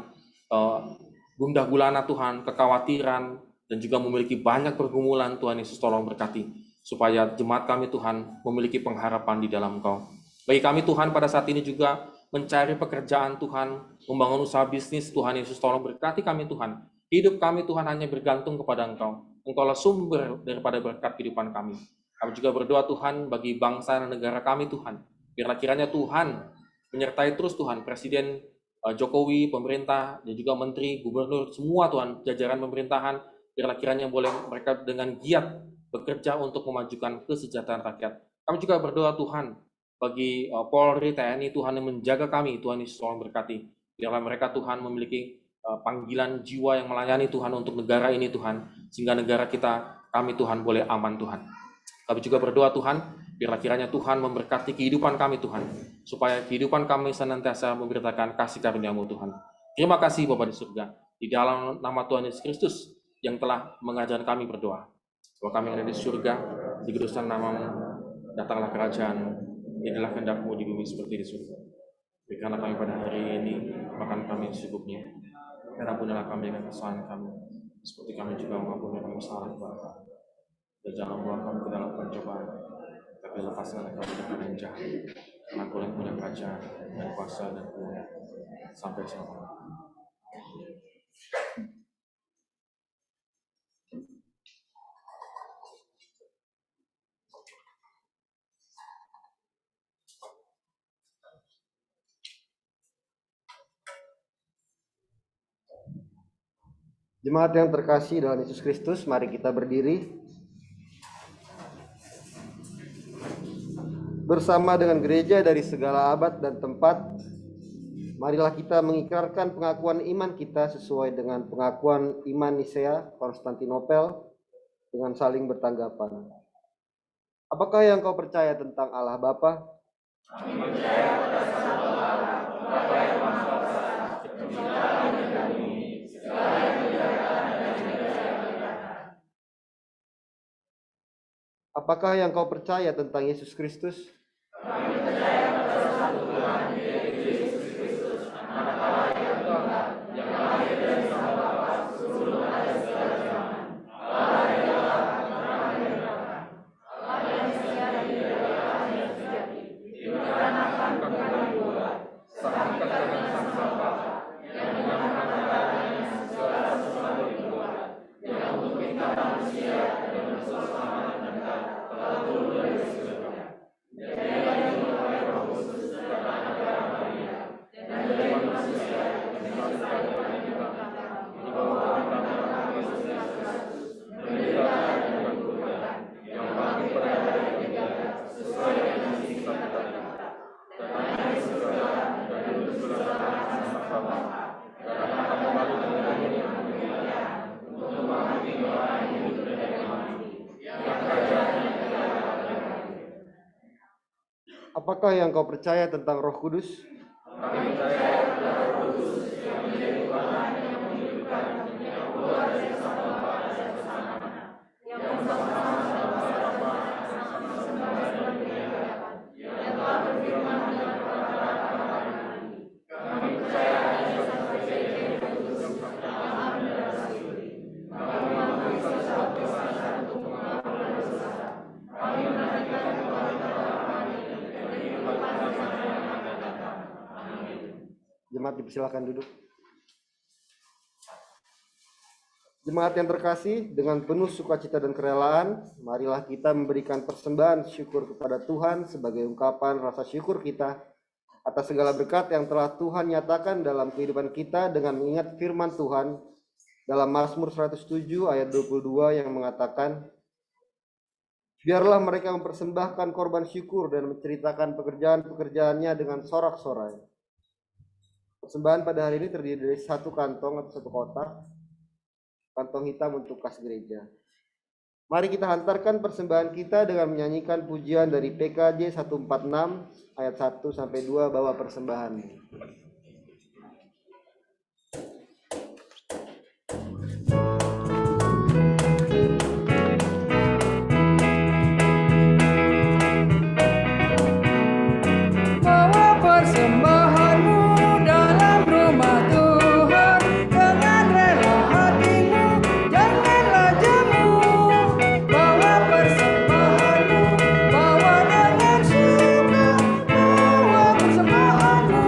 [SPEAKER 3] gundah gulana Tuhan, kekhawatiran, dan juga memiliki banyak pergumulan. Tuhan Yesus tolong berkati, supaya jemaat kami Tuhan memiliki pengharapan di dalam Engkau. Bagi kami Tuhan pada saat ini juga mencari pekerjaan Tuhan, membangun usaha bisnis, Tuhan Yesus tolong berkati kami Tuhan. Hidup kami Tuhan hanya bergantung kepada Engkau. Engkaulah sumber daripada berkat kehidupan kami. Kami juga berdoa Tuhan bagi bangsa dan negara kami Tuhan. Biarlah kiranya Tuhan menyertai terus Tuhan, Presiden Jokowi, pemerintah, dan juga menteri, gubernur, semua Tuhan, jajaran pemerintahan. Biarlah kiranya boleh mereka dengan giat bekerja untuk memajukan kesejahteraan rakyat. Kami juga berdoa Tuhan bagi Polri, TNI, Tuhan yang menjaga kami, Tuhan Yesus tolong berkati. Biarlah mereka Tuhan memiliki panggilan jiwa yang melayani Tuhan untuk negara ini Tuhan, sehingga negara kita, kami Tuhan boleh aman Tuhan. Kami juga berdoa Tuhan, biarlah kiranya Tuhan memberkati kehidupan kami Tuhan, supaya kehidupan kami senantiasa memberitakan kasih karunia-Mu Tuhan. Terima kasih Bapa di surga, di dalam nama Tuhan Yesus Kristus yang telah mengajarkan kami berdoa. Bahwa kami ada di surga, dikuduskan nama-Mu, datanglah kerajaan, jadilah kehendak-Mu di bumi seperti di surga. Berikanlah kami pada hari ini makan kami secukupnya, dan ampunilah kami akan kesalahan kami, seperti kami juga mengampuni orang kesalahan kepada kami. Dan jangan membawa kami ke dalam pencobaan, tapi lepaskan kami dari yang jahat. Karena Engkau yang punya kerajaan dan kuasa dan kemuliaan sampai selamanya.
[SPEAKER 1] Jemaat yang terkasih dalam Yesus Kristus, mari kita berdiri bersama dengan gereja dari segala abad dan tempat. Marilah kita mengikrarkan pengakuan iman kita sesuai dengan pengakuan iman Nisea Konstantinopel dengan saling bertanggapan. Apakah yang kau percaya tentang Allah Bapa? Apakah yang kau percaya tentang Yesus Kristus? Apakah yang kau percaya tentang Roh Kudus? Jemaat dipersilakan duduk. Jemaat yang terkasih, dengan penuh sukacita dan kerelaan, marilah kita memberikan persembahan syukur kepada Tuhan sebagai ungkapan rasa syukur kita atas segala berkat yang telah Tuhan nyatakan dalam kehidupan kita dengan mengingat firman Tuhan dalam Mazmur 107 ayat 22 yang mengatakan, biarlah mereka mempersembahkan korban syukur dan menceritakan pekerjaan-pekerjaannya dengan sorak-sorai. Persembahan pada hari ini terdiri dari satu kantong atau satu kotak, kantong hitam untuk kas gereja. Mari kita hantarkan persembahan kita dengan menyanyikan pujian dari PKJ 146 ayat 1 sampai 2 bawa persembahan.
[SPEAKER 2] Bawa dengan suka, bawa persembahanmu.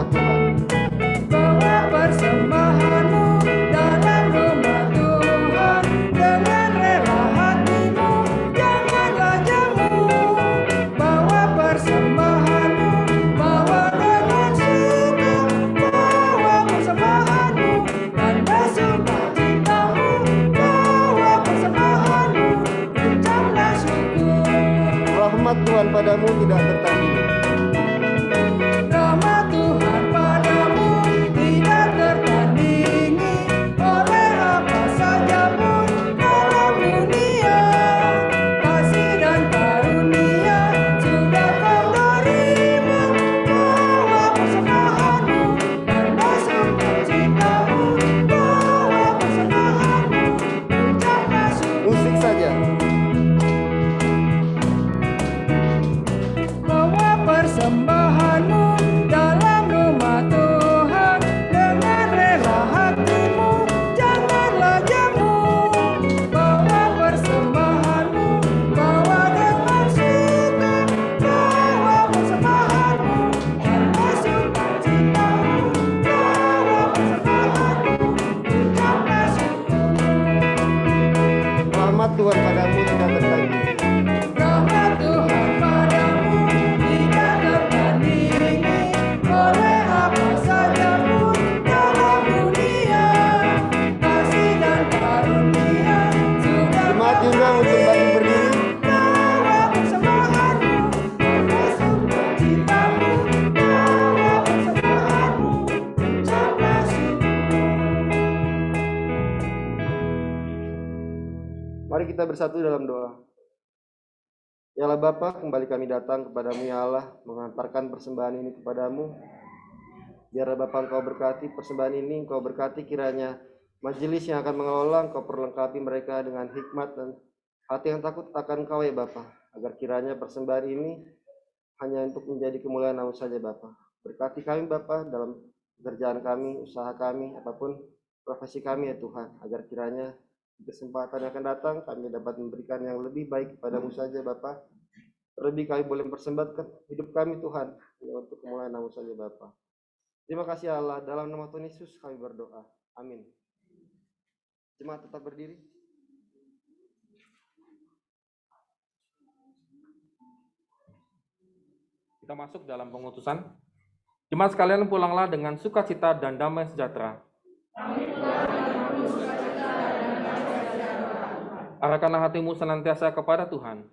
[SPEAKER 1] rumah Tuhan.
[SPEAKER 2] Bawa persembahanmu dalam rumah Tuhan, dengan rela hatimu, janganlah jemu. Bawa persembahanmu, bawa dengan suka, bawa persembahanmu, tanda sukacitamu, bawa persembahanmu, ucaplah syukur.
[SPEAKER 1] Rahmat Tuhan padamu tidak tertandingi.
[SPEAKER 2] Rahmat Tuhan padamu tidak tertandingi, oleh apa saja pun dalam dunia. Kasih dan karunia sudah kau terima. Bawa persembahanmu, tanda sukacitamu, bawa persembahanmu, ucaplah syukur.
[SPEAKER 1] Musik saja.
[SPEAKER 2] Bawa persembahanmu dalam rumah Tuhan, dengan rela hatimu, janganlah jemu. Bawa persembahanmu, bawa dengan suka, bawa persembahanmu, tanda sukacitamu, bawa persembahanmu, ucaplah syukur.
[SPEAKER 1] Rahmat Tuhan padamu tidak tertandingi.
[SPEAKER 2] Rahmat Tuhan padamu tidak tertandingi, oleh apa saja pun dalam dunia. Kasih dan karunia sudah
[SPEAKER 1] Jemaat diundang untuk bangkit berdiri.
[SPEAKER 2] bawa persembahanmu, tanda sukacitamu, bawa persembahanmu, ucaplah syukur.
[SPEAKER 1] Mari kita bersatu dalam doa. Ya Allah Bapa, kembali kami datang kepadamu ya Allah, mengantarkan persembahan ini kepadamu. Biar Bapa Engkau berkati persembahan ini, Engkau berkati kiranya majelis yang akan mengelola, Engkau perlengkapi mereka dengan hikmat dan hati yang takut akan Engkau ya Bapa, agar kiranya persembahan ini hanya untuk menjadi kemuliaan nama saja Bapa. Berkati kami Bapa dalam pekerjaan kami, usaha kami, apapun profesi kami ya Tuhan, agar kiranya di kesempatan yang akan datang kami dapat memberikan yang lebih baik kepadamu saja Bapa. Terlebih kami boleh mempersembahkan hidup kami Tuhan hanya untuk kemuliaan nama saja Bapa. Terima kasih Allah, dalam nama Tuhan Yesus kami berdoa. Amin. Jemaat tetap berdiri.
[SPEAKER 3] Kita masuk dalam pengutusan. Jemaat sekalian, pulanglah dengan sukacita dan damai sejahtera. Arahkanlah hatimu senantiasa kepada Tuhan.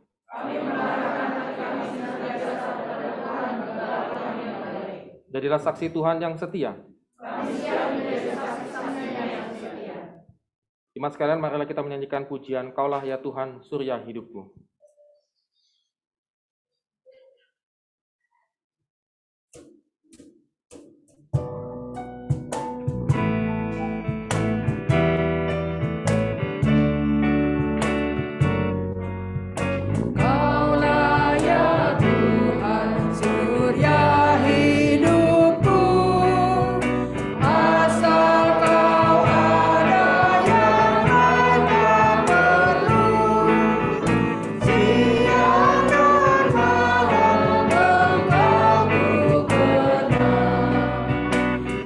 [SPEAKER 3] Jadilah saksi Tuhan yang setia. Jemaat sekalian, marilah kita menyanyikan pujian Kaulah ya Tuhan, surya hidupku.
[SPEAKER 2] Kaulah ya Tuhan, surya hidupku, asal Kau ada yang mereka perlu. Siang dan malam Engkau ku kenal,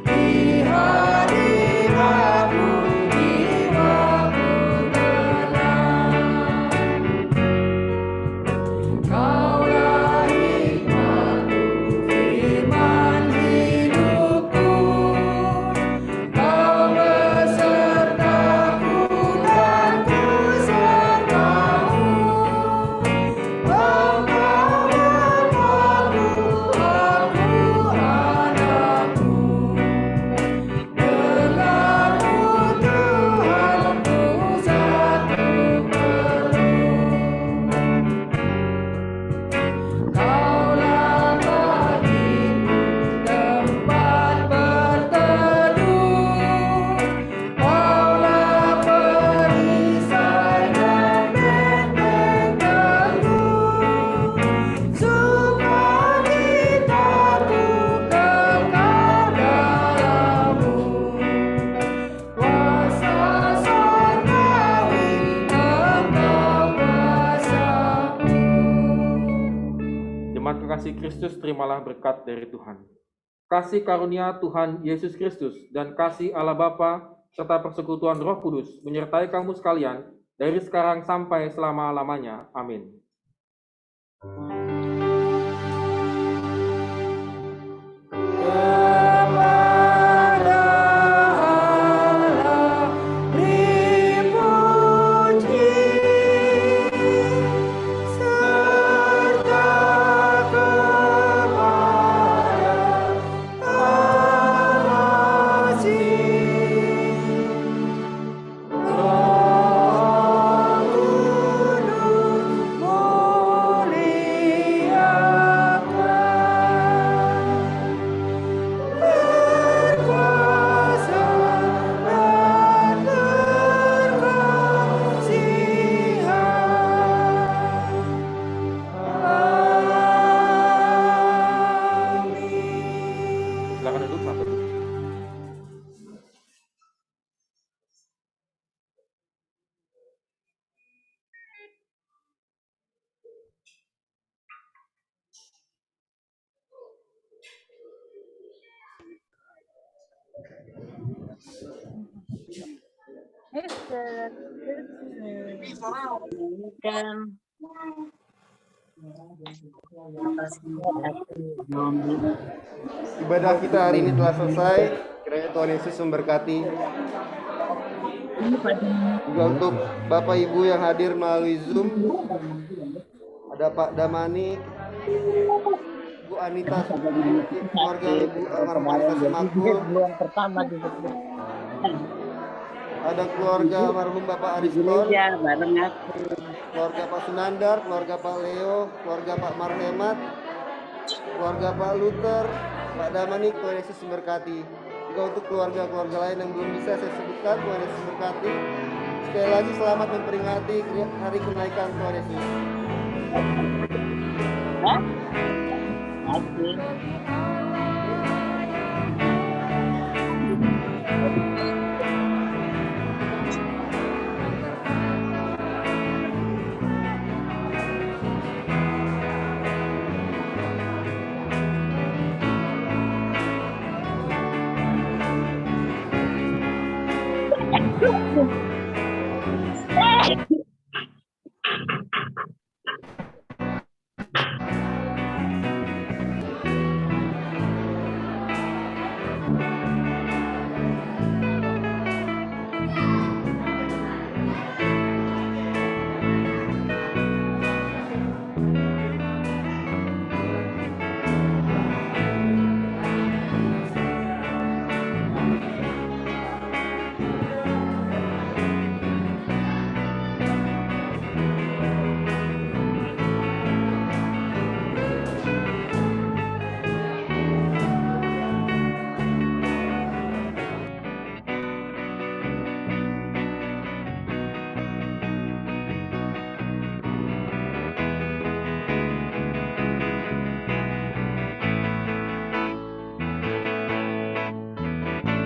[SPEAKER 2] di hadiratmu jiwaku tenang. Kaulah hikmatku, firman hidupku, Kau besertaku dan ku sertamu. Engkau Bapakku, aku anakmu. Denganmu Tuhanku satu perlu. Kaulah bagiku tempat berteduh, Kaulah perisai dan benteng teguh. Sukacitaku kekal dalam-Mu, kuasa surgawi Engkau kuasaku.
[SPEAKER 3] Jemaat kekasih Kristus, terimalah berkat dari Tuhan. kasih karunia Tuhan Yesus Kristus, dan kasih Allah Bapa serta persekutuan Roh Kudus menyertai kamu sekalian dari sekarang sampai selama-lamanya. Amin.
[SPEAKER 2] Kepada Allah dipuji, serta kepada Allah si Roh Kudus muliakan, berkuasa dan berkasihan. Amin.
[SPEAKER 3] Silakan duduk, satu.
[SPEAKER 1] Ibadah kita hari ini telah selesai. Kiranya Tuhan Yesus memberkati. Juga untuk Bapak Ibu yang hadir melalui Zoom, ada Pak Damani, Bu Anita, keluarga Ibu almarhum Anita Semakul, ada keluarga almarhum Bapak Ariston, keluarga Pak Sunandar, keluarga Pak Leo, keluarga Pak Marhemat, keluarga Pak Luther, Pak Damani. Tuhan Yesus memberkati. Juga untuk keluarga-keluarga lain yang belum bisa saya sebutkan, Tuhan Yesus memberkati. Sekali lagi selamat memperingati hari kenaikan Tuhan Yesus.